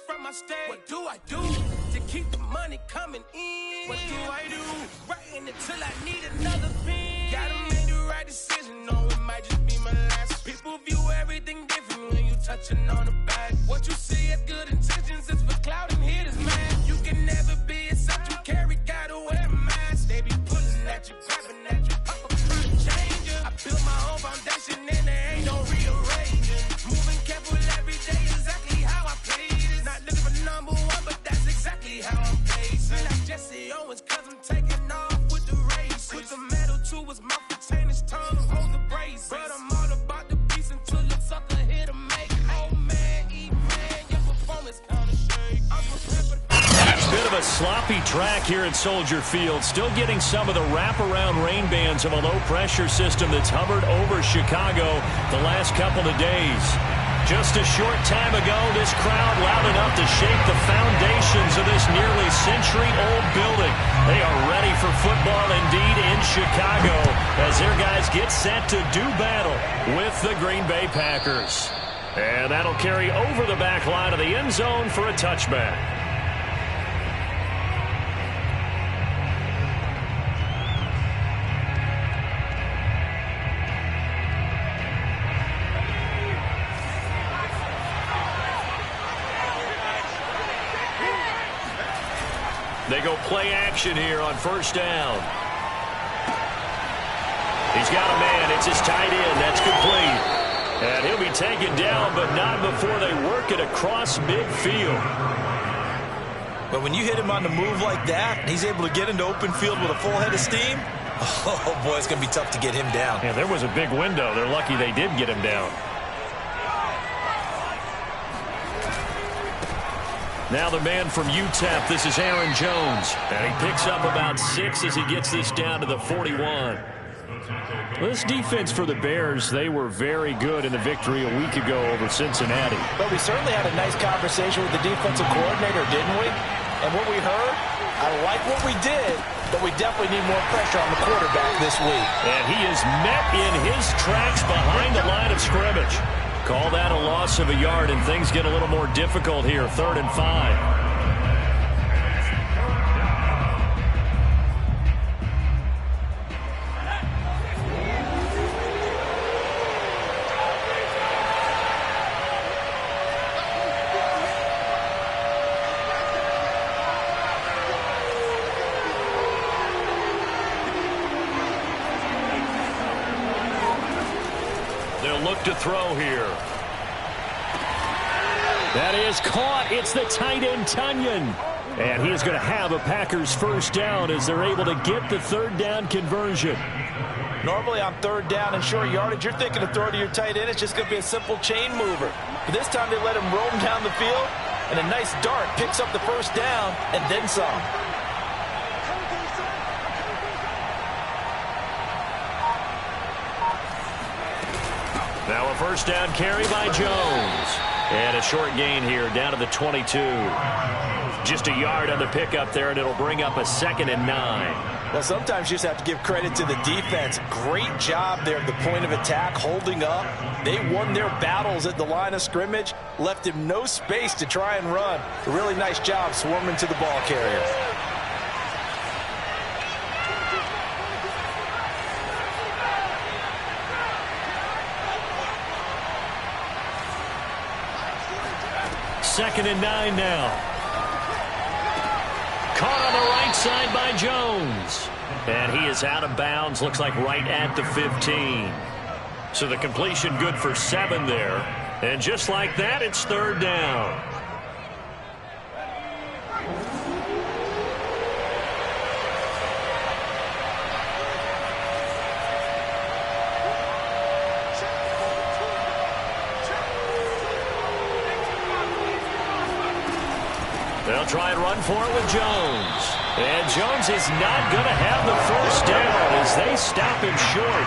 from my stage. What do I do to keep the money coming in? What do I do? Writing until I need another pen. Gotta make the right decision, no, it might just be my last. People view everything different when you touching on the back. What you see as good intentions is for clout and hitters, man. You can never be a such you carry, gotta wear a mask. They be pulling at you, grabbing at you, up, trying to change you. I built my own foundation and there ain't no rearranging. Moving careful every day, exactly how I please. Not looking for number one, but that's exactly how I'm pacing. Like Jesse Owens, cause I'm taking off with the race. Put the metal to his mouth, retain his tongue, hold the brace. But I'm all about the peace until the sucker hit a make. Oh man, eat man, your performance kinda shake. I'm prepared for the bit of a sloppy track here at Soldier Field. Still getting some of the wraparound rain bands of a low-pressure system that's hovered over Chicago the last couple of days. Just a short time ago, this crowd loud enough to shake the foundations of this nearly century-old building. They are ready for football indeed in Chicago as their guys get set to do battle with the Green Bay Packers. And that'll carry over the back line of the end zone for a touchback. They go play action here on first down. He's got a man. It's his tight end. That's complete. And he'll be taken down, but not before they work it across midfield. But when you hit him on the move like that, he's able to get into open field with a full head of steam. Oh, boy, it's going to be tough to get him down. Yeah, there was a big window. They're lucky they did get him down. Now the man from UTEP, this is Aaron Jones. And he picks up about 6 as he gets this down to the 41. Well, this defense for the Bears, they were very good in the victory a week ago over Cincinnati. But we certainly had a nice conversation with the defensive coordinator, didn't we? And what we heard, I like what we did, but we definitely need more pressure on the quarterback this week. And he is met in his tracks behind the line of scrimmage. Call that a loss of a yard, and things get a little more difficult here. 3rd and 5. To throw here. That is caught. It's the tight end, Tunyon. And he is going to have a Packers first down as they're able to get the 3rd down conversion. Normally on 3rd down and short yardage, you're thinking to throw to your tight end. It's just going to be a simple chain mover. But this time they let him roam down the field, and a nice dart picks up the first down and then some. Now a first down carry by Jones. And a short gain here down to the 22. Just a yard on the pickup there, and it'll bring up a 2nd and 9. Well, sometimes you just have to give credit to the defense. Great job there at the point of attack, holding up. They won their battles at the line of scrimmage, left him no space to try and run. A really nice job swarming to the ball carrier. Second and 9 now. Caught on the right side by Jones. And he is out of bounds, looks like right at the 15. So the completion good for 7 there. And just like that, it's 3rd down. They'll try and run for it with Jones. And Jones is not going to have the first down as they stop him short.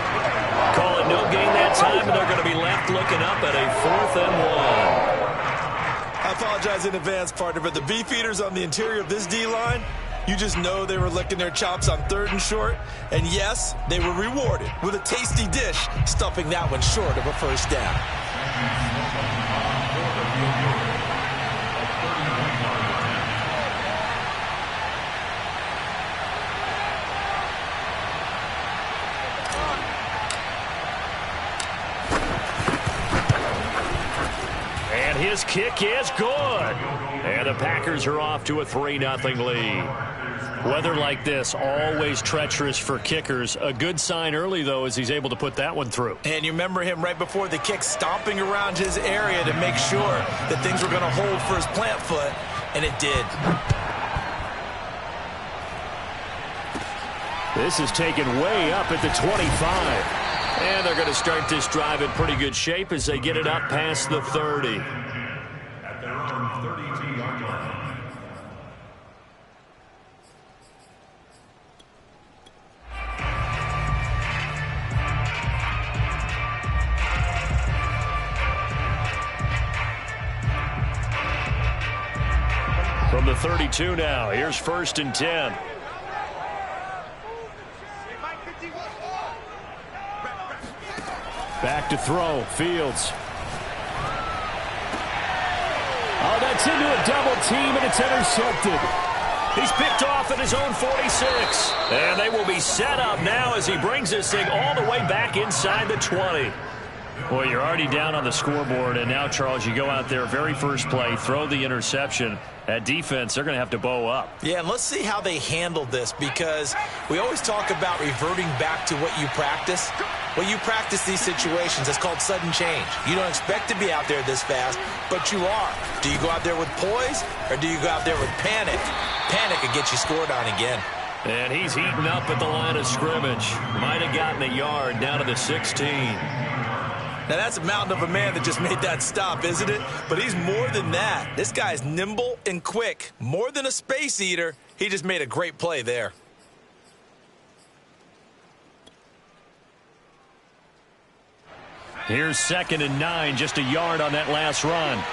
Call it no gain that time, and they're going to be left looking up at a 4th and 1. I apologize in advance, partner, but the beefeaters on the interior of this D-line, you just know they were licking their chops on 3rd and short. And yes, they were rewarded with a tasty dish, stuffing that one short of a first down. kick is good. And the Packers are off to a 3-0 lead. Weather like this, always treacherous for kickers. A good sign early, though, as he's able to put that one through. And you remember him right before the kick stomping around his area to make sure that things were going to hold for his plant foot, and it did. This is taken way up at the 25. And they're going to start this drive in pretty good shape as they get it up past the 30. At their own 32-yard line. From the 32 now, here's 1st and 10. Back to throw, Fields. Oh, that's into a double team, and it's intercepted. He's picked off at his own 46. And they will be set up now as he brings this thing all the way back inside the 20. Well, you're already down on the scoreboard, and now, Charles, you go out there, very first play, throw the interception. At defense, they're going to have to bow up. Yeah, and let's see how they handle this, because we always talk about reverting back to what you practice. When you practice these situations, it's called sudden change. You don't expect to be out there this fast, but you are. Do you go out there with poise, or do you go out there with panic? Panic could get you scored on again. And he's heating up at the line of scrimmage. Might have gotten a yard down to the 16. Now, that's a mountain of a man that just made that stop, isn't it? But he's more than that. This guy's nimble and quick. More than a space eater, he just made a great play there. Here's 2nd and 9, just a yard on that last run.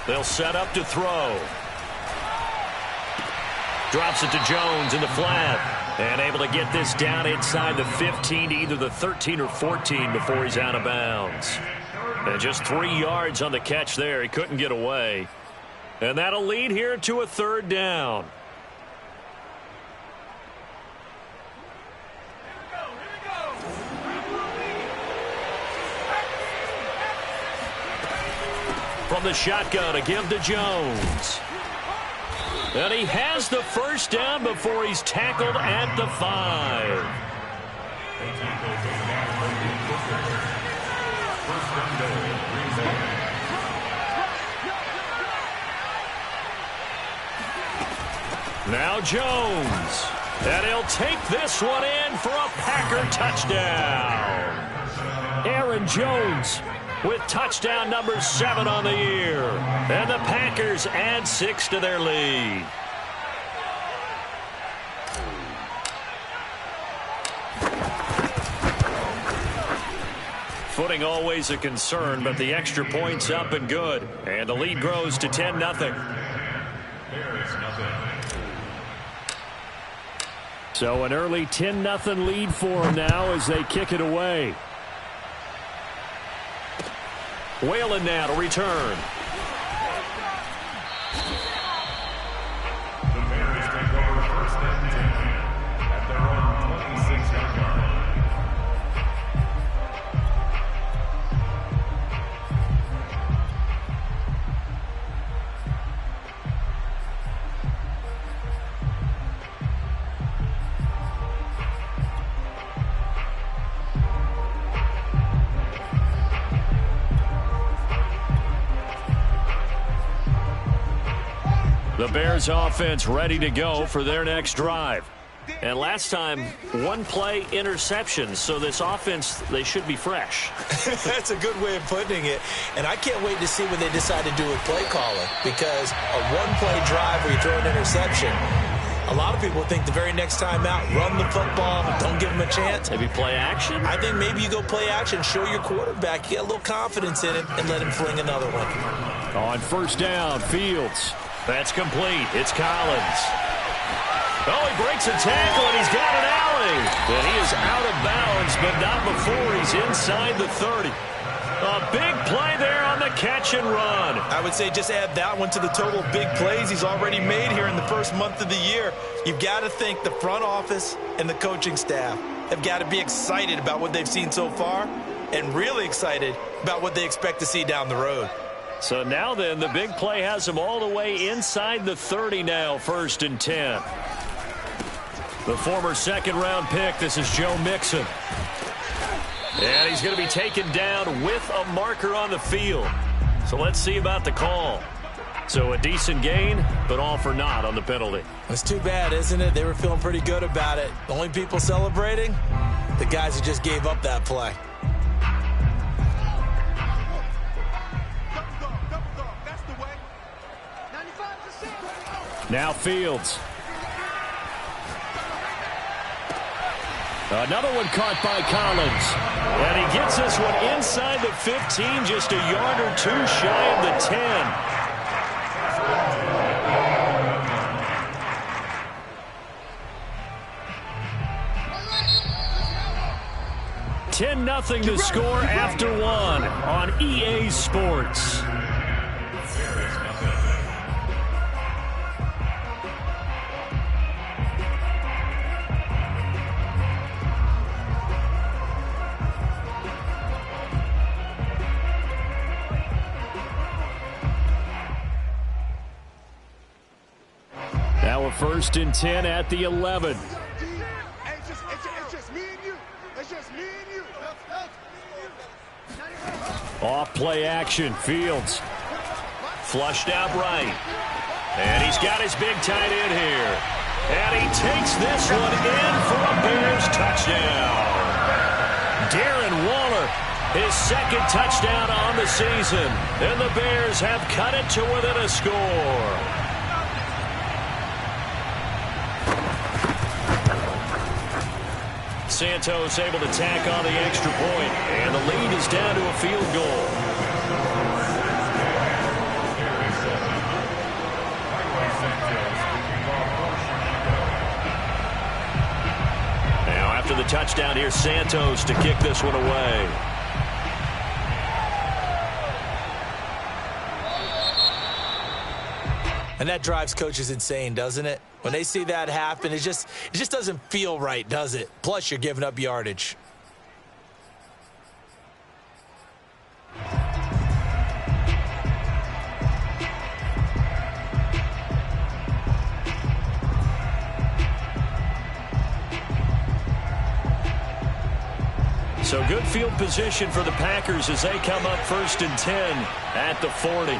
They'll set up to throw. Drops it to Jones in the flat. And able to get this down inside the 15 to either the 13 or 14 before he's out of bounds. And just 3 yards on the catch there. He couldn't get away. And that'll lead here to a 3rd down. From the shotgun, a give to Jones. And he has the 1st down before he's tackled at the 5. Now Jones. And he'll take this one in for a Packer touchdown. Aaron Jones with touchdown number 7 on the year. And the Packers add 6 to their lead. Footing always a concern, but the extra point's up and good. And the lead grows to 10-0. So an early 10-0 lead for them now as they kick it away. Whalen now to return. The Bears take over 1st and 10 at their own 26-yard line. The Bears offense ready to go for their next drive. And last time, 1 play interception. So this offense, they should be fresh. That's a good way of putting it. And I can't wait to see what they decide to do with play calling, because a 1-play drive where you throw an interception, a lot of people think the very next time out, run the football, don't give them a chance. Maybe play action? I think maybe you go play action, show your quarterback, get a little confidence in him, and let him fling another one. On 1st down, Fields. That's complete. It's Collins. Oh, he breaks a tackle, and he's got an alley. And he is out of bounds, but not before he's inside the 30. A big play there on the catch and run. I would say just add that one to the total of big plays he's already made here in the first month of the year. You've got to think the front office and the coaching staff have got to be excited about what they've seen so far and really excited about what they expect to see down the road. So now then, the big play has him all the way inside the 30 now, 1st and 10. The former second-round pick, this is Joe Mixon. And he's going to be taken down with a marker on the field. So let's see about the call. So a decent gain, but all for naught on the penalty. It's too bad, isn't it? They were feeling pretty good about it. The only people celebrating, the guys who just gave up that play. Now Fields. Another one caught by Collins. And he gets this one inside the 15, just a yard or two shy of the 10. 10-0 to score after one on EA Sports. Now a 1st and 10 at the 11. It's just me and you. It's just me and you. Off play action. Fields. Flushed out right. And he's got his big tight end here. And he takes this one in for a Bears touchdown. Darren Waller, his 2nd touchdown on the season. And the Bears have cut it to within a score. Santos able to tack on the extra point, and the lead is down to a field goal. Now after the touchdown, here's Santos to kick this one away. And that drives coaches insane, doesn't it? When they see that happen, it just doesn't feel right, does it? Plus, you're giving up yardage. So good field position for the Packers as they come up 1st and 10 at the 40.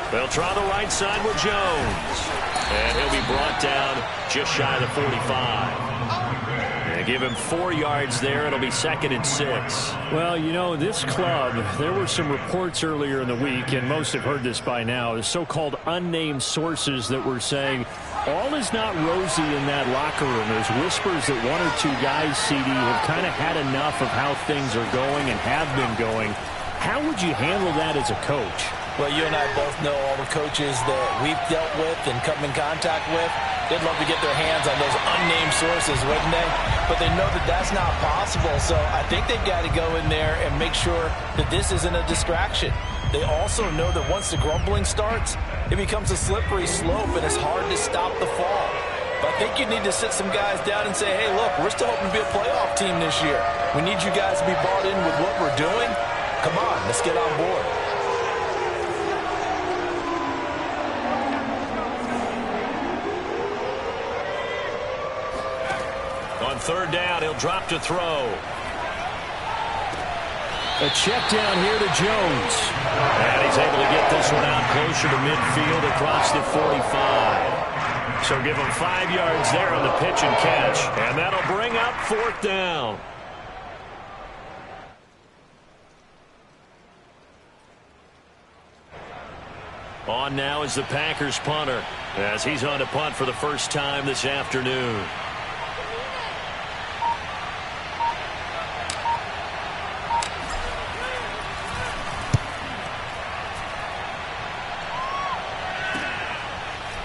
They'll try the right side with Jones. And he'll be brought down just shy of the 45. And give him 4 yards there. It'll be 2nd and 6. Well, you know, this club, there were some reports earlier in the week, and most have heard this by now, the so-called unnamed sources that were saying all is not rosy in that locker room. There's whispers that 1 or 2 guys, CD, have kind of had enough of how things are going and have been going. How would you handle that as a coach? Well, you and I both know all the coaches that we've dealt with and come in contact with. They'd love to get their hands on those unnamed sources, wouldn't they? But they know that that's not possible. So I think they've got to go in there and make sure that this isn't a distraction. They also know that once the grumbling starts, it becomes a slippery slope and it's hard to stop the fall. But I think you need to sit some guys down and say, hey, look, we're still hoping to be a playoff team this year. We need you guys to be bought in with what we're doing. Come on, let's get on board. On 3rd down, he'll drop to throw. A check down here to Jones. And he's able to get this one out closer to midfield across the 45. So give him 5 yards there on the pitch and catch. And that'll bring up 4th down. On now is the Packers punter as he's on to punt for the first time this afternoon.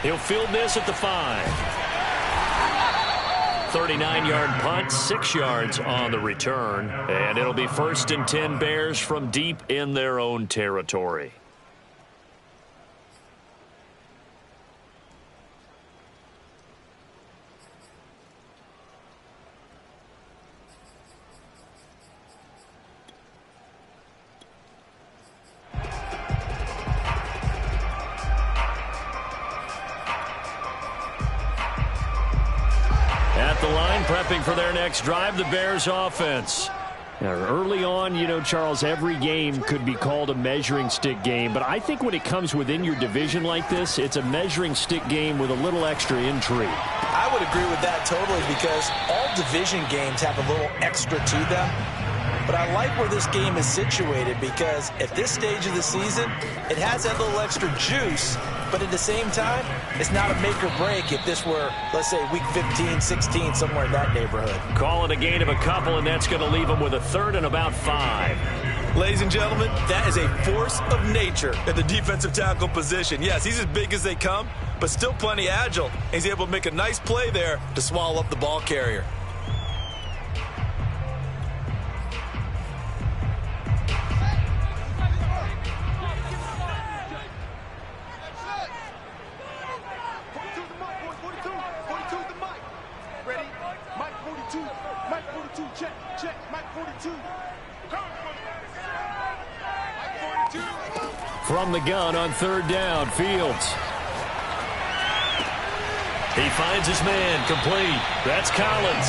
He'll field this at the 5. 39-yard punt, 6 yards on the return. And it'll be 1st and 10 Bears from deep in their own territory. Prepping for their next drive, the Bears offense. Now, early on, you know, Charles, every game could be called a measuring stick game, but I think when it comes within your division like this, it's a measuring stick game with a little extra intrigue. I would agree with that totally because all division games have a little extra to them. But I like where this game is situated because at this stage of the season, it has that little extra juice, but at the same time, it's not a make or break if this were, let's say, week 15, 16, somewhere in that neighborhood. Call it a gain of a couple, and that's going to leave them with a 3rd and about 5. Ladies and gentlemen, that is a force of nature at the defensive tackle position. Yes, he's as big as they come, but still plenty agile. He's able to make a nice play there to swallow up the ball carrier. From the gun on 3rd down, Fields. He finds his man, complete. That's Collins.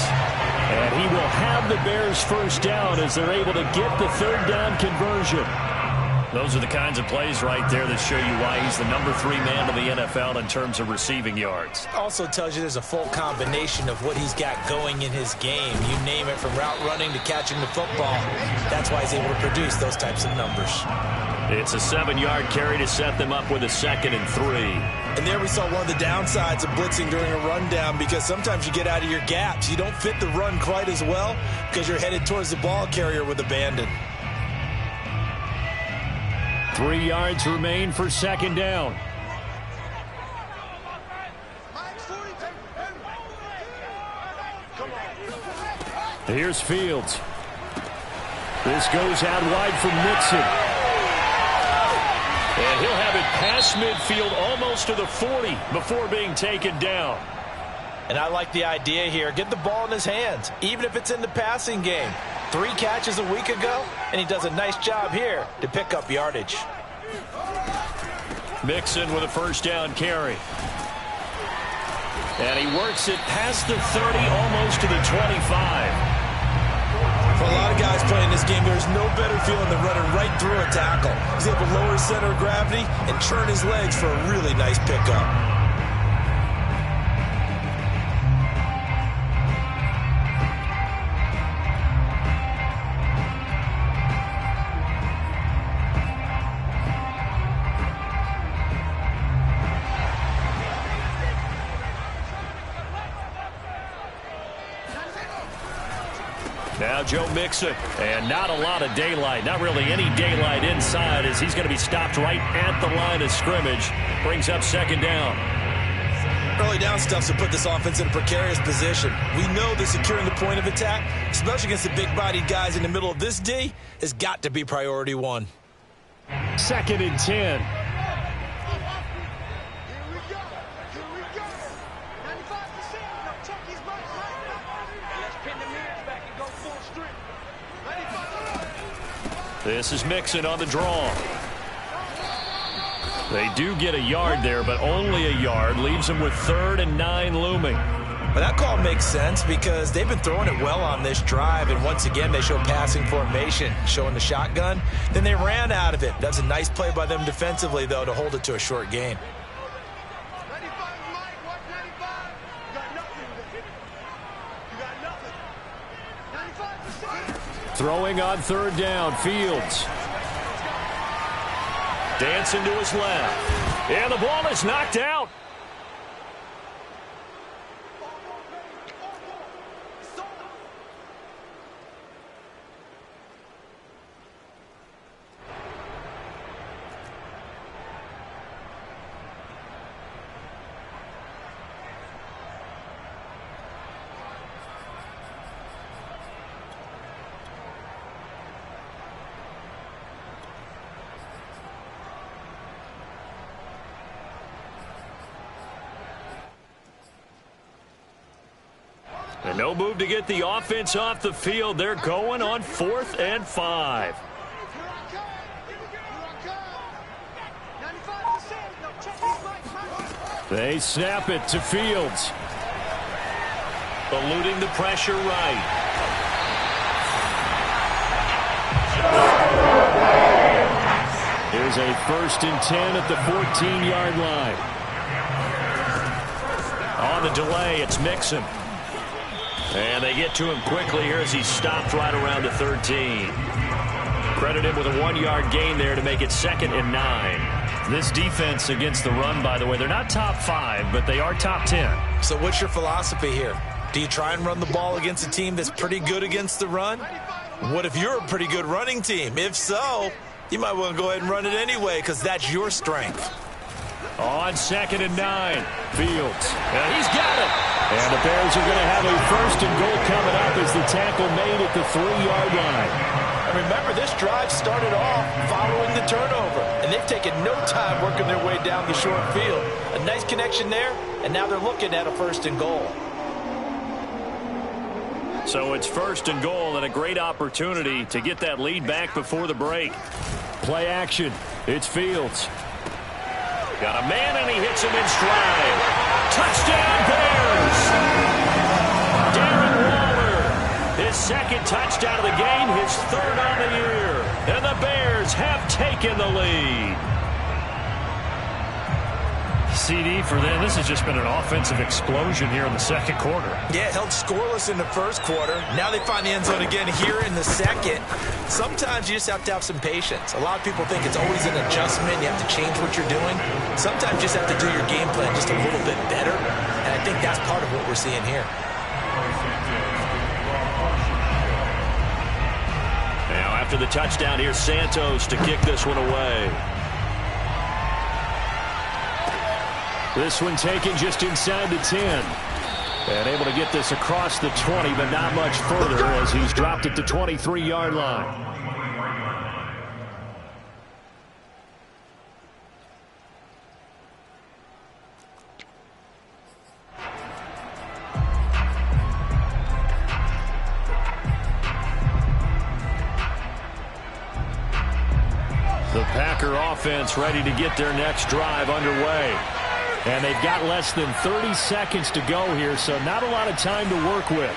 And he will have the Bears' 1st down as they're able to get the 3rd down conversion. Those are the kinds of plays right there that show you why he's the number 3 man of the NFL in terms of receiving yards. Also tells you there's a full combination of what he's got going in his game. You name it, from route running to catching the football. That's why he's able to produce those types of numbers. It's a 7-yard carry to set them up with a 2nd and 3. And there we saw one of the downsides of blitzing during a rundown because sometimes you get out of your gaps. You don't fit the run quite as well because you're headed towards the ball carrier with abandon. 3 yards remain for 2nd down. Here's Fields. This goes out wide from Mixon. And he'll have it past midfield almost to the 40 before being taken down. And I like the idea here. Get the ball in his hands, even if it's in the passing game. 3 catches a week ago, and he does a nice job here to pick up yardage. Mixon with a 1st down carry. And he works it past the 30, almost to the 25. For a lot of guys playing this game, there's no better feeling than running right through a tackle. He's able to lower his center of gravity and churn his legs for a really nice pickup. Now Joe Mixon, and not a lot of daylight, not really any daylight inside as he's going to be stopped right at the line of scrimmage. Brings up 2nd down. Early down stuff to put this offense in a precarious position. We know that securing the point of attack, especially against the big-bodied guys in the middle of this D, has got to be priority 1. 2nd and 10. This is Mixon on the draw. They do get a yard there, but only a yard. Leaves them with 3rd and 9 looming. Well, that call makes sense because they've been throwing it well on this drive, and once again they show passing formation, showing the shotgun. Then they ran out of it. That's a nice play by them defensively, though, to hold it to a short gain. Throwing on 3rd down, Fields. Dancing to his left. And the ball is knocked out. And no move to get the offense off the field. They're going on 4th and 5. They snap it to Fields. Eluding the pressure right. Here's a 1st and 10 at the 14-yard line. On the delay, it's Mixon. And they get to him quickly here as he's stopped right around the 13. Credit him with a 1-yard gain there to make it 2nd and 9. This defense against the run, by the way, they're not top 5, but they are top 10. So what's your philosophy here? Do you try and run the ball against a team that's pretty good against the run? What if you're a pretty good running team? If so, you might want to go ahead and run it anyway because that's your strength. On 2nd and 9, Fields. And he's got it. And the Bears are going to have a 1st and goal coming up as the tackle made at the 3-yard line. And remember, this drive started off following the turnover, and they've taken no time working their way down the short field. A nice connection there, and now they're looking at a 1st and goal. So it's 1st and goal and a great opportunity to get that lead back before the break. Play action. It's Fields. Got a man, and he hits him in stride. Touchdown, Bears! Darren Waller, his 2nd touchdown of the game, his 3rd on the year. And the Bears have taken the lead. CD for them. This has just been an offensive explosion here in the 2nd quarter. Yeah, held scoreless in the 1st quarter. Now they find the end zone again here in the 2nd. Sometimes you just have to have some patience. A lot of people think it's always an adjustment. You have to change what you're doing. Sometimes you just have to do your game plan just a little bit better. And I think that's part of what we're seeing here. Now after the touchdown, here's Santos to kick this one away. This one taken just inside the 10. And able to get this across the 20, but not much further as he's dropped at the 23-yard line. The Packer offense ready to get their next drive underway. And they've got less than 30 seconds to go here, so not a lot of time to work with.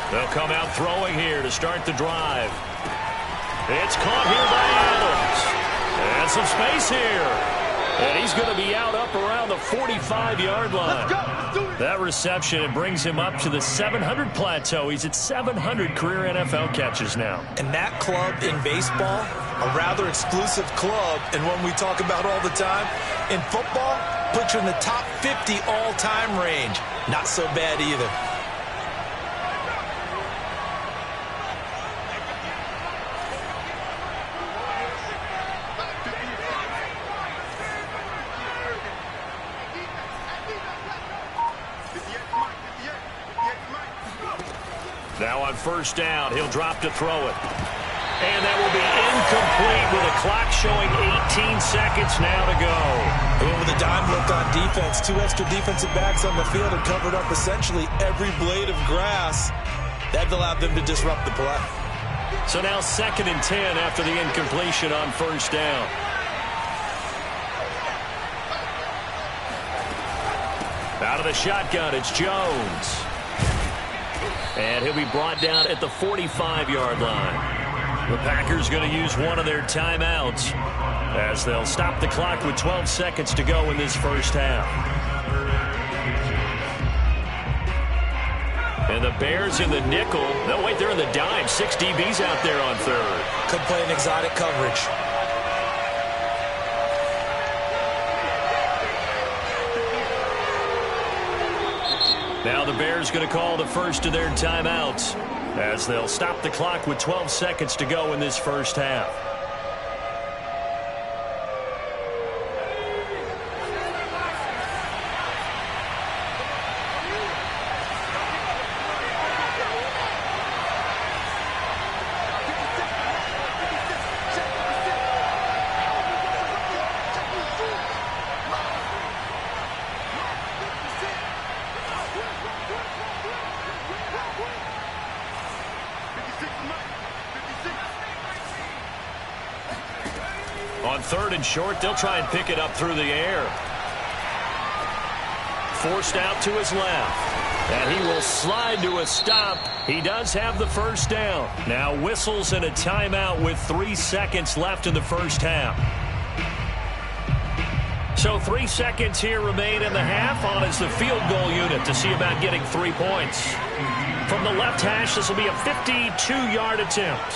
They'll come out throwing here to start the drive. It's caught here by Adams. And some space here. And he's going to be out up around the 45-yard line. That reception, it brings him up to the 700 plateau. He's at 700 career NFL catches now. And that club in baseball, a rather exclusive club, and one we talk about all the time. In football, puts you in the top 50 all-time range. Not so bad either. Now on 1st down, he'll drop to throw it. And that will be incomplete with a clock showing 18 seconds now to go. And with a dime look on defense, 2 extra defensive backs on the field and covered up essentially every blade of grass. That allowed them to disrupt the play. So now 2nd and 10 after the incompletion on 1st down. Out of the shotgun, it's Jones. And he'll be brought down at the 45-yard line. The Packers going to use one of their timeouts as they'll stop the clock with 12 seconds to go in this 1st half. And the Bears in the nickel. No, wait, they're in the dime. 6 DBs out there on 3rd. Could play an exotic coverage. Now the Bears going to call the first of their timeouts as they'll stop the clock with 12 seconds to go in this 1st half. 3rd and short. They'll try and pick it up through the air. Forced out to his left. And he will slide to a stop. He does have the first down. Now whistles and a timeout with 3 seconds left in the first half. So 3 seconds here remain in the half. On is the field goal unit to see about getting 3 points. From the left hash, this will be a 52-yard attempt.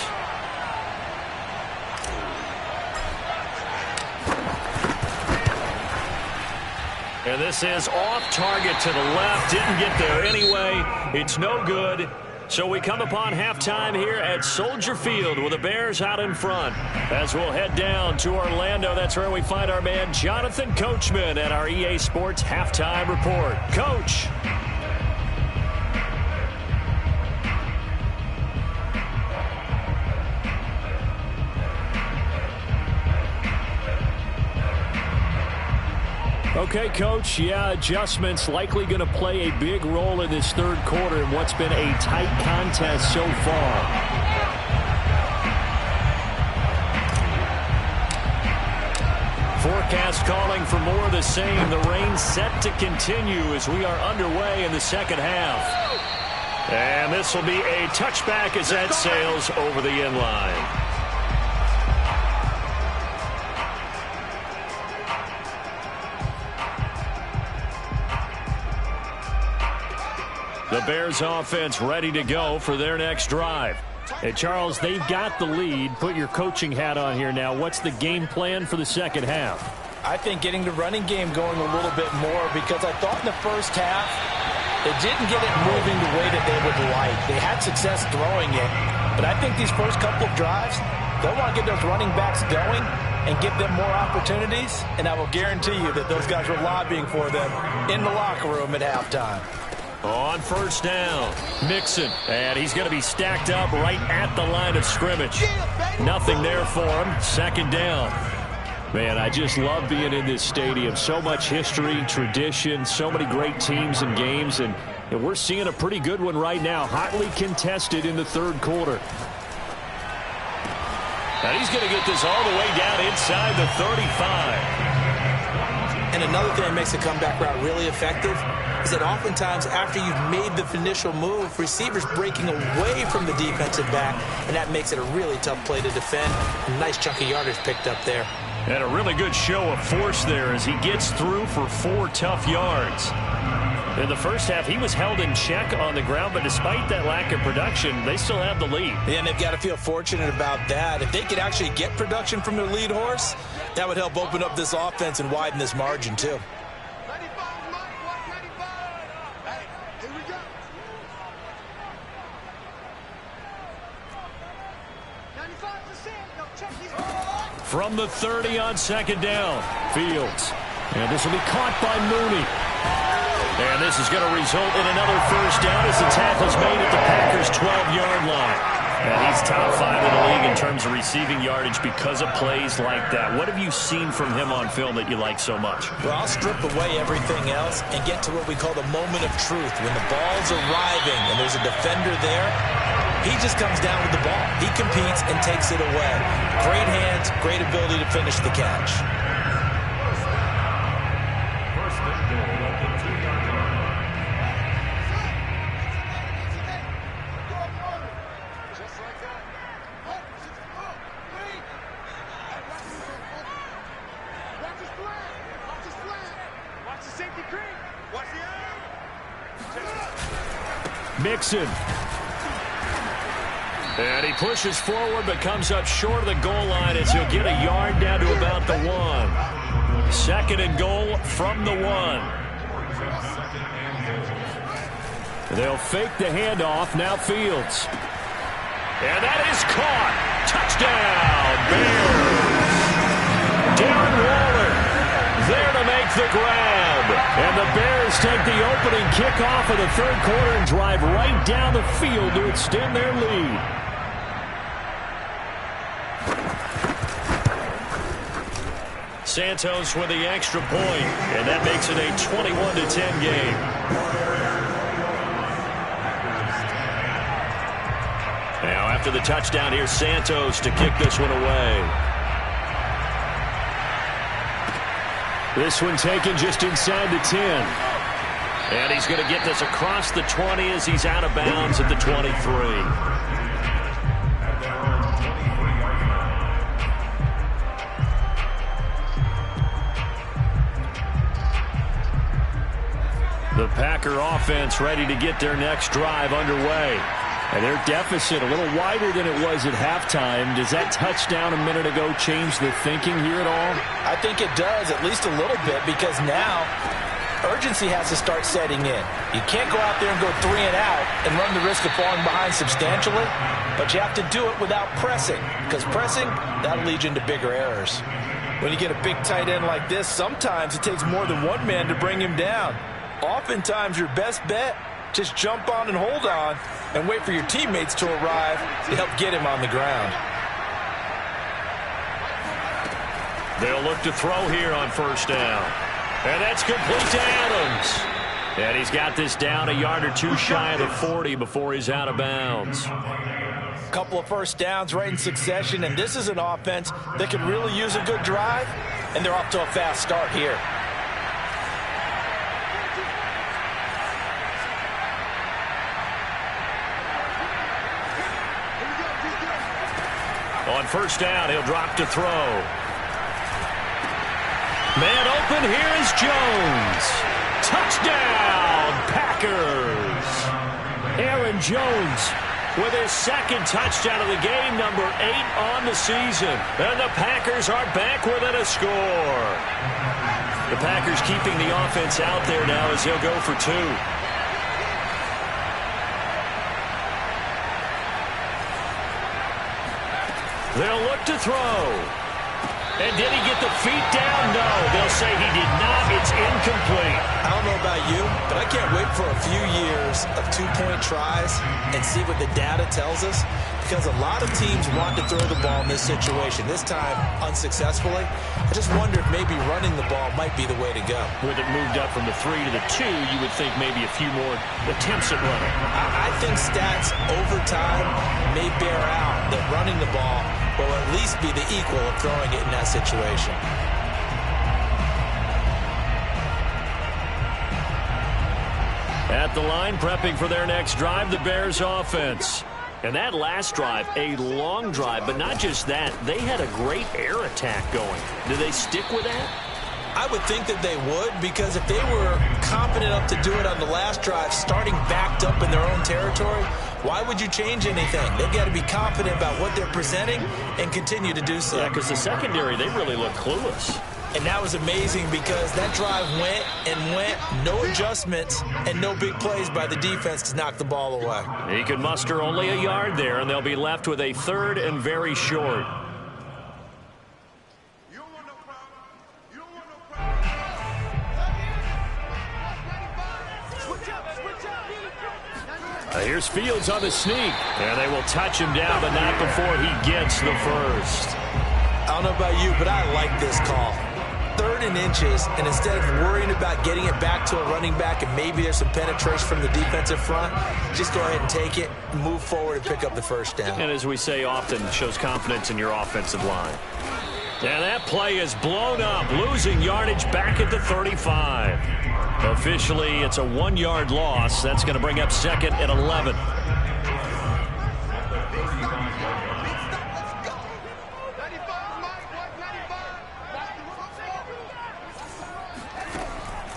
And this is off target to the left. Didn't get there anyway. It's no good. So we come upon halftime here at Soldier Field with the Bears out in front. As we'll head down to Orlando, that's where we find our man Jonathan Coachman at our EA Sports Halftime Report. Coach. Okay, Coach, yeah, adjustments likely going to play a big role in this third quarter in what's been a tight contest so far. Forecast calling for more of the same. The rain set to continue as we are underway in the second half. And this will be a touchback as that sails over the end line. The Bears offense ready to go for their next drive. Hey, Charles, they've got the lead. Put your coaching hat on here now. What's the game plan for the second half? I think getting the running game going a little bit more, because I thought in the first half they didn't get it moving the way that they would like. They had success throwing it, but I think these first couple of drives, they'll want to get those running backs going and give them more opportunities, and I will guarantee you that those guys were lobbying for them in the locker room at halftime. On first down, Mixon, and he's going to be stacked up right at the line of scrimmage. Nothing there for him. Second down. Man, I just love being in this stadium. So much history, tradition, so many great teams and games, and we're seeing a pretty good one right now, hotly contested in the third quarter. And he's going to get this all the way down inside the 35. And another thing that makes a comeback route really effective is that oftentimes after you've made the initial move, receivers breaking away from the defensive back, and that makes it a really tough play to defend. A nice chunk of yardage picked up there. And a really good show of force there as he gets through for 4 tough yards. In the first half, he was held in check on the ground, but despite that lack of production, they still have the lead. Yeah, and they've got to feel fortunate about that. If they could actually get production from their lead horse, that would help open up this offense and widen this margin, too. From the 30 on second down, Fields. And this will be caught by Mooney. And this is going to result in another first down as the tackle's made at the Packers' 12-yard line. And he's top 5 in the league in terms of receiving yardage because of plays like that. What have you seen from him on film that you like so much? Well, I'll strip away everything else and get to what we call the moment of truth. When the ball's arriving and there's a defender there, he just comes down with the ball. He competes and takes it away. Great hands, great ability to finish the catch. Mixon. And he pushes forward but comes up short of the goal line as he'll get a yard down to about the 1. Second and goal from the 1. They'll fake the handoff. Now Fields. And that is caught. Touchdown, Bears. Darren Waller there to make the grab. And the Bears take the opening kickoff of the third quarter and drive right down the field to extend their lead. Santos with the extra point, and that makes it a 21-10 game. Now after the touchdown, here's Santos to kick this one away. This one taken just inside the 10. And he's going to get this across the 20 as he's out of bounds at the 23. The Packer offense ready to get their next drive underway. And their deficit a little wider than it was at halftime. Does that touchdown a minute ago change the thinking here at all? I think it does, at least a little bit, because now urgency has to start setting in. You can't go out there and go 3 and out and run the risk of falling behind substantially, but you have to do it without pressing, because pressing, that'll lead you into bigger errors. When you get a big tight end like this, sometimes it takes more than one man to bring him down. Oftentimes, your best bet, just jump on and hold on and wait for your teammates to arrive to help get him on the ground. They'll look to throw here on first down. And that's complete to Adams. And he's got this down a yard or two shy of the 40 before he's out of bounds. Couple of first downs right in succession, and this is an offense that could really use a good drive, and they're off to a fast start here. On first down, he'll drop to throw. Man open, here is Jones. Touchdown, Packers. Aaron Jones with his second touchdown of the game, number 8 on the season. And the Packers are back within a score. The Packers keeping the offense out there now as they'll go for 2. They'll look to throw. And did he get the feet down? No. They'll say he did not. It's incomplete. I don't know about you, but I can't wait for a few years of 2-point tries and see what the data tells us, because a lot of teams want to throw the ball in this situation, this time unsuccessfully. I just wonder if maybe running the ball might be the way to go. With it moved up from the 3 to the 2, you would think maybe a few more attempts at running. I think stats over time may bear out that running the ball will at least be the equal of throwing it in that situation. At the line, prepping for their next drive, the Bears offense. And that last drive, a long drive, but not just that. They had a great air attack going. Do they stick with that? I would think that they would, because if they were confident enough to do it on the last drive, starting backed up in their own territory, why would you change anything? They've got to be confident about what they're presenting and continue to do so. Yeah, because the secondary, they really look clueless. And that was amazing, because that drive went and went, no adjustments and no big plays by the defense to knock the ball away. He could muster only a yard there, and they'll be left with a 3rd and very short. Here's Fields on the sneak, and they will touch him down, but not before he gets the first. I don't know about you, but I like this call. 3rd and inches, and instead of worrying about getting it back to a running back and maybe there's some penetration from the defensive front, just go ahead and take it, move forward, and pick up the first down. And as we say often, shows confidence in your offensive line. And that play is blown up, losing yardage back at the 35. Officially, it's a 1-yard loss. That's going to bring up 2nd and 11.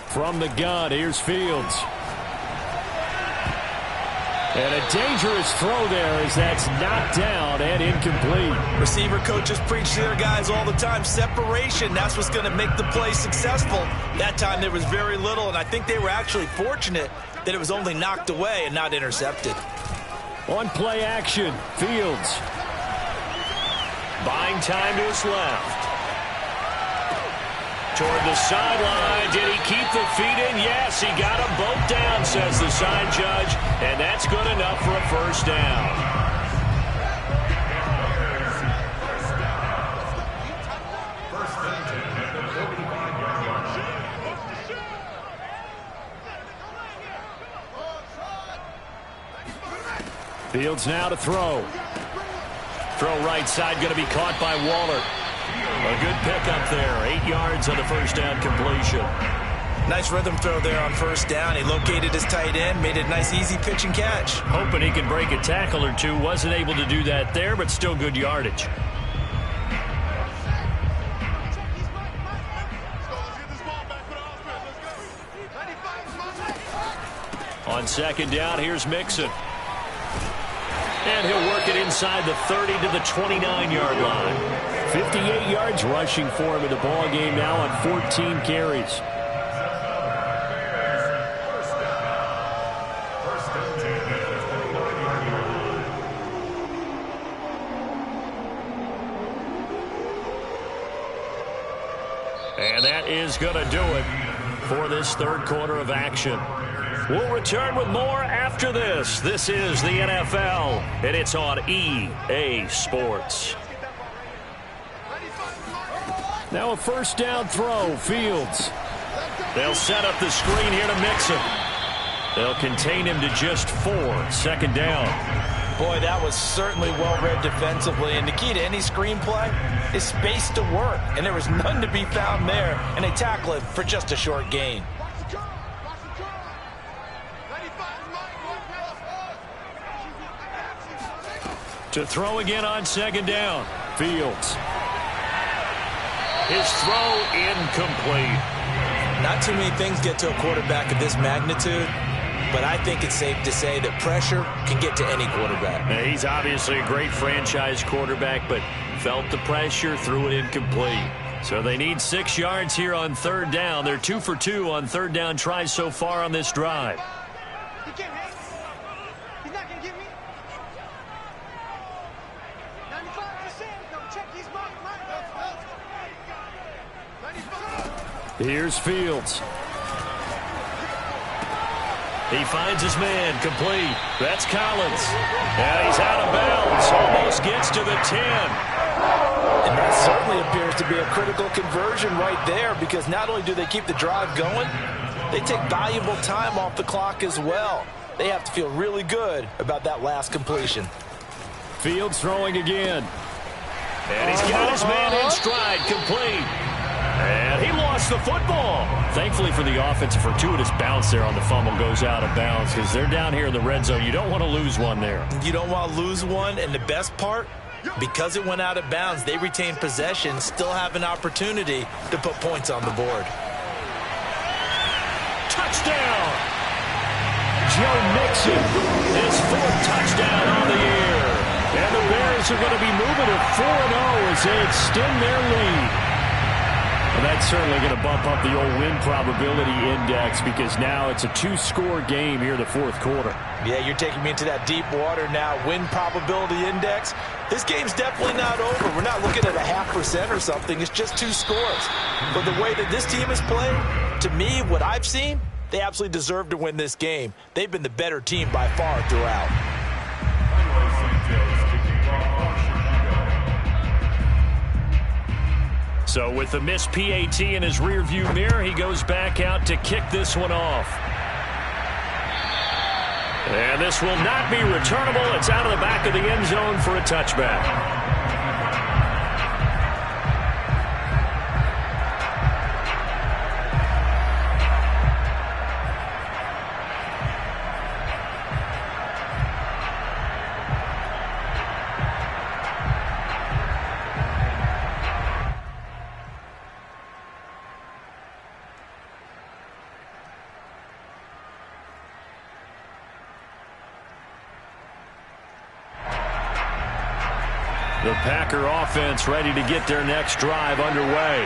From the gun, here's Fields. And a dangerous throw there as that's knocked down and incomplete. Receiver coaches preach to their guys all the time. Separation, that's what's going to make the play successful. That time there was very little, and I think they were actually fortunate that it was only knocked away and not intercepted. On play action, Fields. Buying time to his left. Toward the sideline. Did he keep the feet in? Yes, he got them both down, says the side judge. And that's good enough for a first down. Fields now to throw. Throw right side, going to be caught by Waller. A good pickup there. 8 yards on the first down completion. Nice rhythm throw there on first down. He located his tight end, made it a nice easy pitch and catch. Hoping he could break a tackle or two. Wasn't able to do that there, but still good yardage. On second down, here's Mixon. And he'll work it inside the 30 to the 29-yard line. 58 yards rushing for him in the ball game now on 14 carries. And that is going to do it for this third quarter of action. We'll return with more after this. This is the NFL, and it's on EA Sports. Now a first down throw, Fields. They'll set up the screen here to Mixon. They'll contain him to just 4. Second down. Boy, that was certainly well-read defensively, and the key to any screenplay is space to work, and there was none to be found there, and they tackle it for just a short gain. To throw again on second down. Fields. His throw incomplete. Not too many things get to a quarterback of this magnitude, but I think it's safe to say that pressure can get to any quarterback. Now, he's obviously a great franchise quarterback, but felt the pressure, threw it incomplete. So they need 6 yards here on third down. They're 2 for 2 on third down tries so far on this drive. He can't hit. He's not going to get me. 95%. No, check. He's mine. Here's Fields. He finds his man, complete. That's Collins. And he's out of bounds. Almost gets to the 10. And that certainly appears to be a critical conversion right there, because not only do they keep the drive going, they take valuable time off the clock as well. They have to feel really good about that last completion. Fields throwing again. And he's got his man in stride, complete. And he lost the football. Thankfully for the offense, a fortuitous bounce there on the fumble goes out of bounds, because they're down here in the red zone. You don't want to lose one there. You don't want to lose one, and the best part, because it went out of bounds, they retain possession, still have an opportunity to put points on the board. Touchdown! Joe Mixon, his 4th touchdown on the year. And the Bears are going to be moving to 4-0 as they extend their lead. Well, that's certainly going to bump up the old win probability index, because now it's a 2-score game here in the fourth quarter. Yeah, you're taking me into that deep water now. Win probability index. This game's definitely not over. We're not looking at a 0.5% or something. It's just 2 scores. But the way that this team has played, to me, what I've seen, they absolutely deserve to win this game. They've been the better team by far throughout. So with the missed PAT in his rearview mirror, he goes back out to kick this one off. And this will not be returnable. It's out of the back of the end zone for a touchback. The Packer offense ready to get their next drive underway.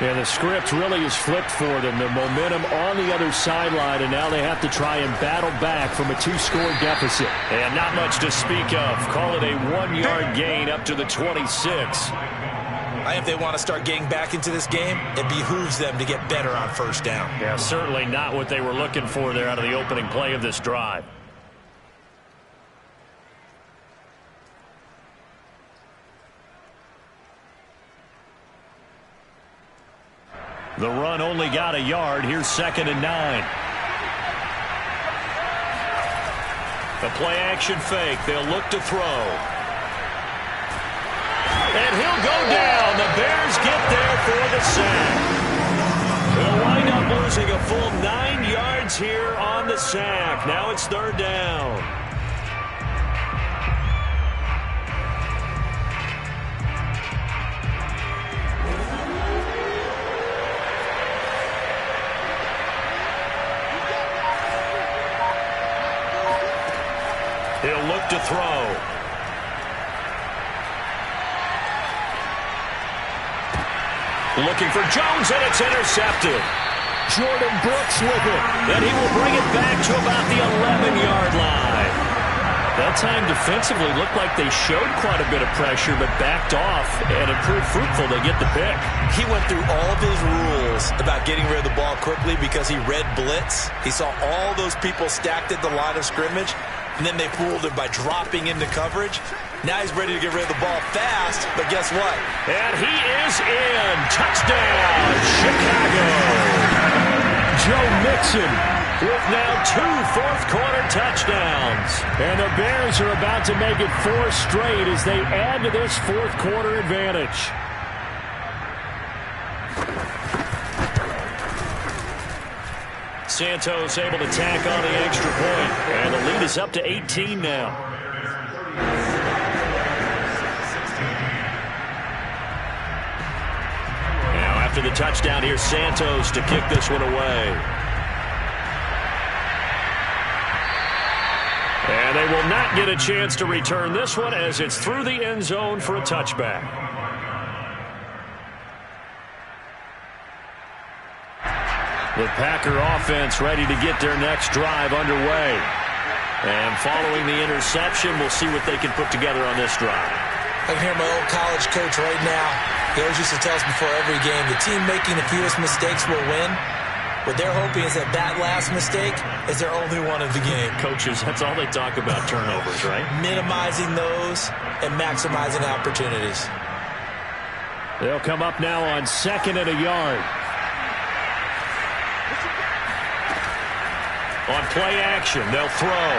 Yeah, the script really is flipped for them. The momentum on the other sideline, and now they have to try and battle back from a 2-score deficit. And not much to speak of. Call it a 1-yard gain up to the 26. I think if they want to start getting back into this game, it behooves them to get better on first down. Yeah, certainly not what they were looking for there out of the opening play of this drive. The run only got a yard. Here's 2nd and 9. The play action fake. They'll look to throw. And he'll go down. The Bears get for the sack. They'll wind up losing a full 9 yards here on the sack. Now it's third down. He'll look to throw. Looking for Jones, and it's intercepted. Jordan Brooks with it. And he will bring it back to about the 11-yard line. That time defensively looked like they showed quite a bit of pressure, but backed off and it proved fruitful. They get the pick. He went through all of his rules about getting rid of the ball quickly because he read blitz. He saw all those people stacked at the line of scrimmage, and then they fooled him by dropping into coverage. Now he's ready to get rid of the ball fast, but guess what? And he is in. Touchdown, Chicago. Joe Mixon with now 2 fourth-quarter touchdowns. And the Bears are about to make it 4 straight as they add to this fourth-quarter advantage. Santos able to tack on the extra point, and the lead is up to 18 now. Now after the touchdown, here's Santos to kick this one away. And they will not get a chance to return this one as it's through the end zone for a touchback. The Packer offense ready to get their next drive underway. And following the interception, we'll see what they can put together on this drive. I can hear my old college coach right now. He always used to tell us before every game, the team making the fewest mistakes will win. What they're hoping is that last mistake is their only one of the game. Coaches, that's all they talk about, turnovers, right? Minimizing those and maximizing opportunities. They'll come up now on 2nd and a yard. On play action, they'll throw.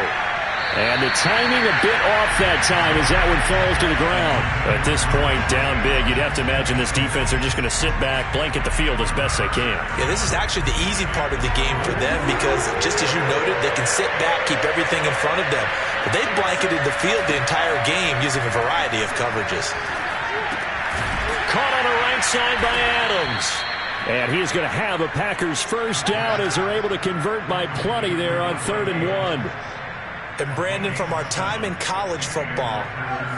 And the timing a bit off that time as that one falls to the ground. At this point, down big, you'd have to imagine this defense are just going to sit back, blanket the field as best they can. Yeah, this is actually the easy part of the game for them because, just as you noted, they can sit back, keep everything in front of them. But they've blanketed the field the entire game using a variety of coverages. Caught on the right side by Adams. And he's going to have a Packers first down as they're able to convert by plenty there on 3rd and 1. And Brandon, from our time in college football,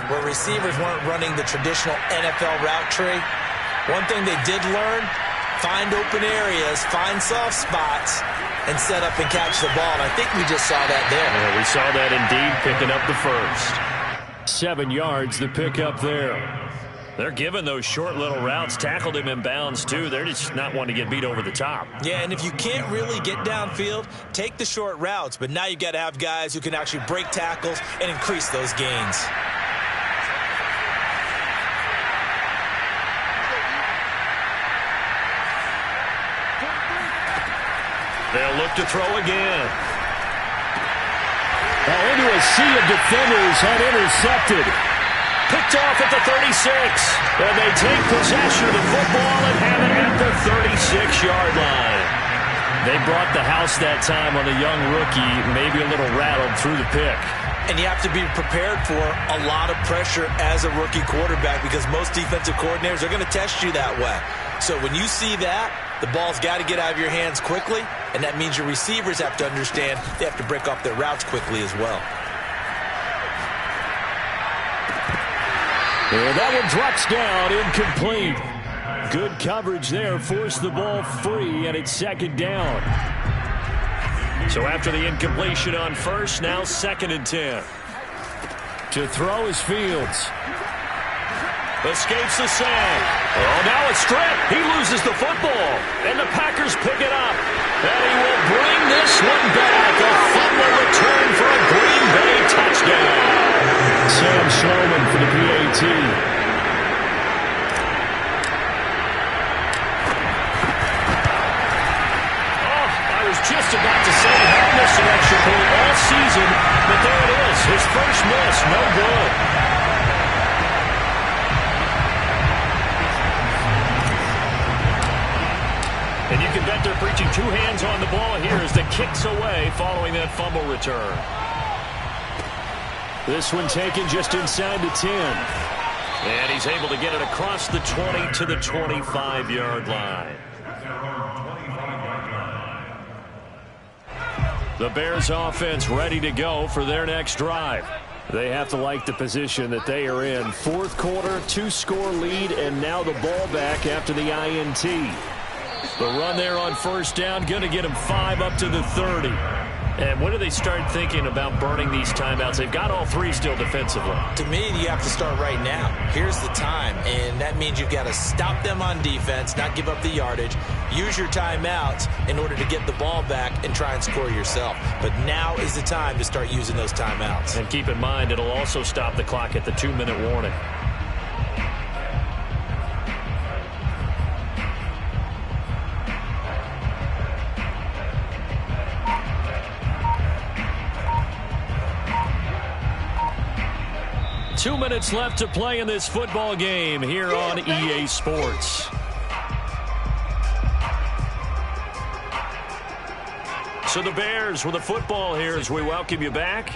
where receivers weren't running the traditional NFL route tree, one thing they did learn, find open areas, find soft spots, and set up and catch the ball. And I think we just saw that there. Yeah, we saw that indeed, picking up the first. 7 yards the pickup there. They're giving those short little routes, tackled him in bounds too. They're just not wanting to get beat over the top. Yeah, and if you can't really get downfield, take the short routes. But now you've got to have guys who can actually break tackles and increase those gains. They'll look to throw again. Now into a sea of defenders and intercepted. Picked off at the 36. And they take possession of the football and have it at the 36-yard line. They brought the house that time on the young rookie, maybe a little rattled through the pick. And you have to be prepared for a lot of pressure as a rookie quarterback because most defensive coordinators are going to test you that way. So when you see that, the ball's got to get out of your hands quickly, and that means your receivers have to understand they have to break off their routes quickly as well. And that one drops down, incomplete. Good coverage there, forced the ball free, and it's 2nd down. So after the incompletion on first, now 2nd and 10. To throw is Fields. Escapes the sack. Oh, now a strip. He loses the football. And the Packers pick it up. And he will bring this one back. A fumble return for a Green Bay touchdown. Sam Schloman for the PAT. Oh, I was just about to say he hadn't missed an extra point all season, but there it is. His first miss, no good. Two hands on the ball here as the kick's away following that fumble return. This one taken just inside the 10. And he's able to get it across the 20 to the 25-yard line. The Bears offense ready to go for their next drive. They have to like the position that they are in. Fourth quarter, 2-score lead, and now the ball back after the INT. The run there on first down, going to get them 5 up to the 30. And when do they start thinking about burning these timeouts? They've got all 3 still defensively. To me, you have to start right now. Here's the time, and that means you've got to stop them on defense, not give up the yardage, use your timeouts in order to get the ball back and try and score yourself. But now is the time to start using those timeouts. And keep in mind, it'll also stop the clock at the 2-minute warning. Two minutes left to play in this football game here on EA Sports. So the Bears with the football here as we welcome you back.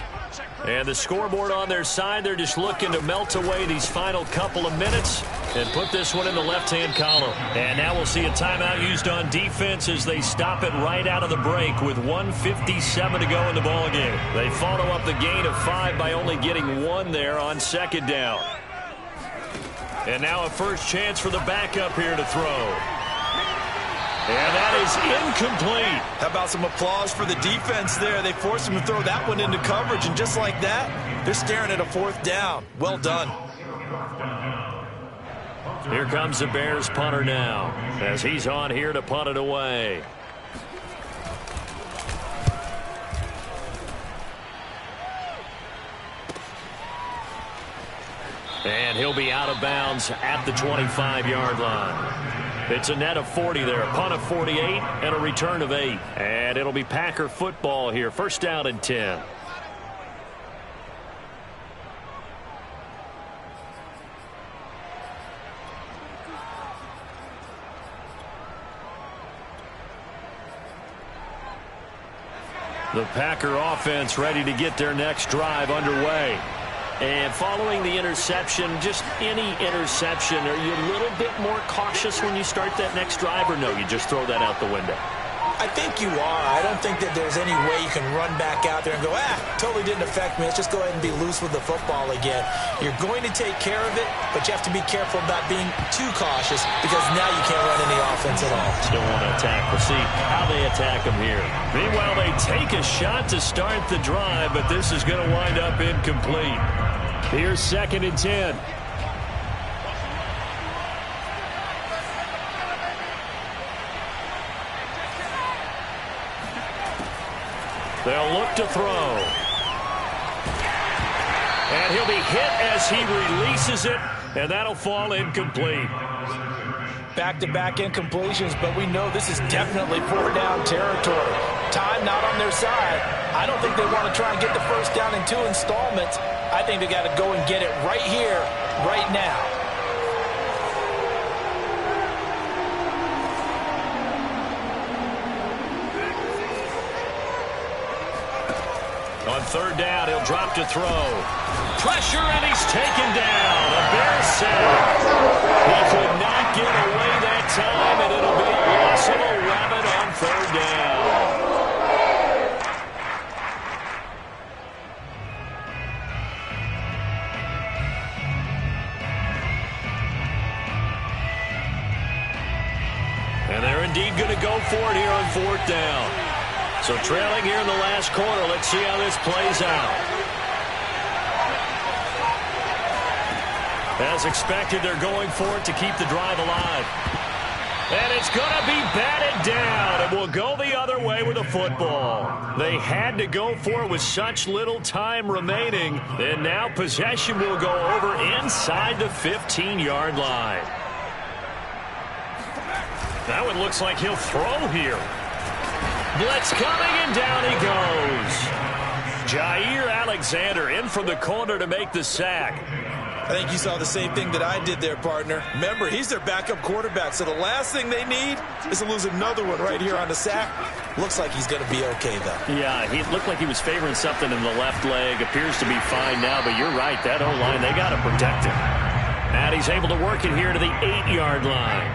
And the scoreboard on their side, they're just looking to melt away these final couple of minutes and put this one in the left-hand column. And now we'll see a timeout used on defense as they stop it right out of the break with 1:57 to go in the ballgame. They follow up the gain of 5 by only getting 1 there on second down. And now a first chance for the backup here to throw. And that is incomplete. How about some applause for the defense there? They forced him to throw that one into coverage, and just like that, they're staring at a 4th down. Well done. Here comes the Bears punter now as he's on here to punt it away. And he'll be out of bounds at the 25-yard line. It's a net of 40 there, a punt of 48, and a return of 8. And it'll be Packer football here, first down and 10. The Packer offense ready to get their next drive underway. And following the interception, just any interception, are you a little bit more cautious when you start that next drive, or no, you just throw that out the window? I think you are. I don't think that there's any way you can run back out there and go, totally didn't affect me. Let's just go ahead and be loose with the football again. You're going to take care of it, but you have to be careful about being too cautious because now you can't run any offense at all. Still want to attack. We'll see how they attack them here. Meanwhile, they take a shot to start the drive, but this is going to wind up incomplete. Here's second and 10. They'll look to throw. And he'll be hit as he releases it, and that'll fall incomplete. Back-to-back incompletions, but we know this is definitely 4th-down territory. Time not on their side. I don't think they want to try and get the first down in 2 installments. I think they got to go and get it right here, right now. On 3rd down, he'll drop to throw. Pressure, and he's taken down. A Bears sack. He could not get away that time, and it'll be a loss of 11 on 3rd down. And they're indeed going to go for it here on 4th down. So trailing here in the last quarter. Let's see how this plays out. As expected, they're going for it to keep the drive alive. And it's going to be batted down. It will go the other way with the football. They had to go for it with such little time remaining. And now possession will go over inside the 15-yard line. That one looks like he'll throw here. Blitz coming, and down he goes. Jair Alexander in from the corner to make the sack. I think you saw the same thing that I did there, partner. Remember, he's their backup quarterback, so the last thing they need is to lose another one right here on the sack. Looks like he's going to be okay, though. Yeah, he looked like he was favoring something in the left leg. Appears to be fine now, but you're right. That O-line, they got to protect him. And he's able to work it here to the 8-yard line.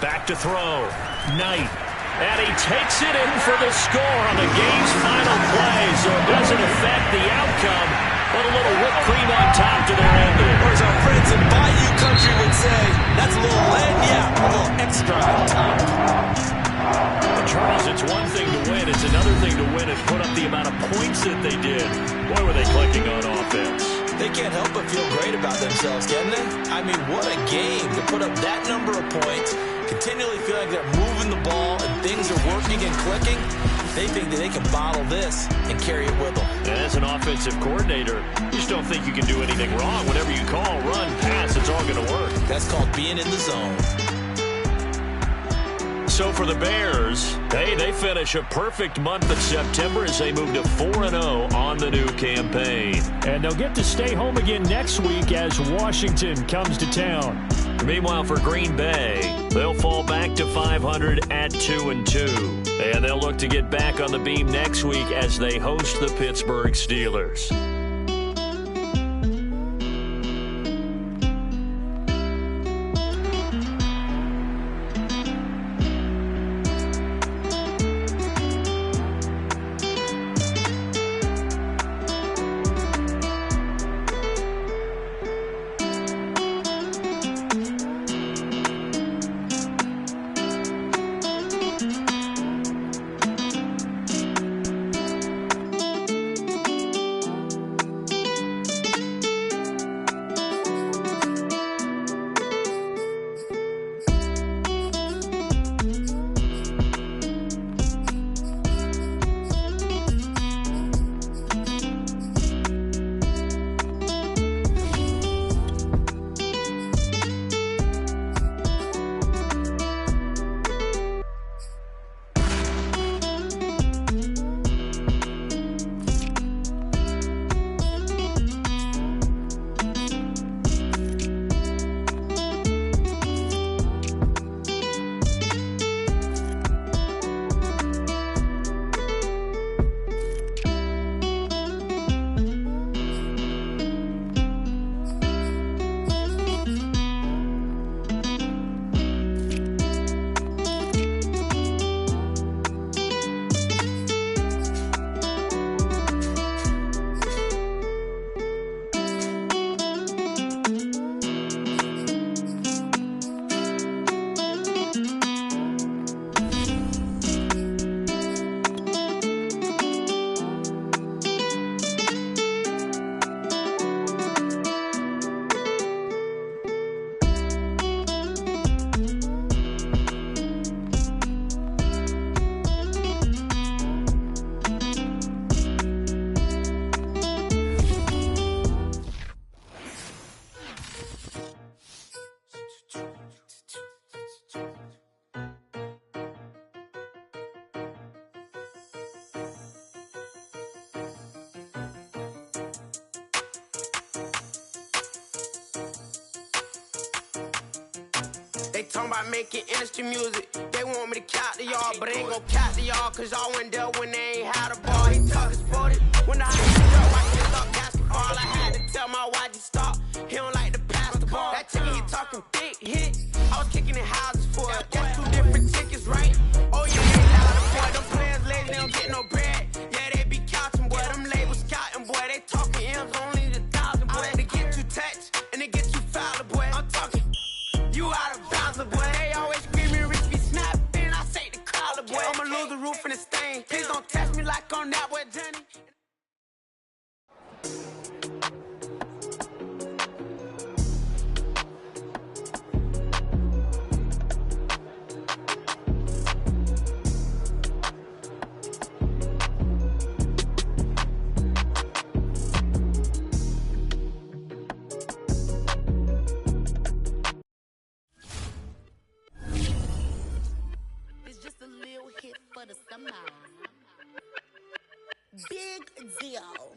Back to throw. Knight. And he takes it in for the score on the game's final play. So it doesn't affect the outcome, but a little whipped cream on top to their ending. Or as our friends in Bayou Country would say, that's a little lagniappe, a little extra on top. But Charles, it's one thing to win. It's another thing to win and put up the amount of points that they did. Boy, were they clicking on offense. They can't help but feel great about themselves, can they? I mean, what a game to put up that number of points, continually feeling like they're moving the ball and things are working and clicking. They think that they can bottle this and carry it with them. And as an offensive coordinator, you just don't think you can do anything wrong. Whatever you call, run, pass, it's all going to work. That's called being in the zone. So for the Bears, they finish a perfect month of September as they move to 4-0 on the new campaign. And they'll get to stay home again next week as Washington comes to town. Meanwhile, for Green Bay, they'll fall back to 500 at 2-2. And they'll look to get back on the beam next week as they host the Pittsburgh Steelers. They talking about making industry music. They want me to count to y'all, but I ain't gon' count to y'all, cause y'all went there when they ain't had a ball. He talking sporty. When I up, I can stop basketball. I had to tell my wife to stop. He don't like to pass the ball. That chicken, he talking thick hit. I was kicking in houses for it. That's 2 different tickets, right? Oh, you ain't loud, boy. Them players lazy, they don't get no bread. Yeah, they be couching, boy. Them labels scouting, boy. They talking M's only the 1,000, boy. They get too touched and they get too foul, boy. I'm talking. You out of bounds, boy. They always screaming, Rich be snapping. I say the crowd, boy. I'ma lose the roof in this thing. Please don't test me like on that boy, Johnny. For the summer Big deal.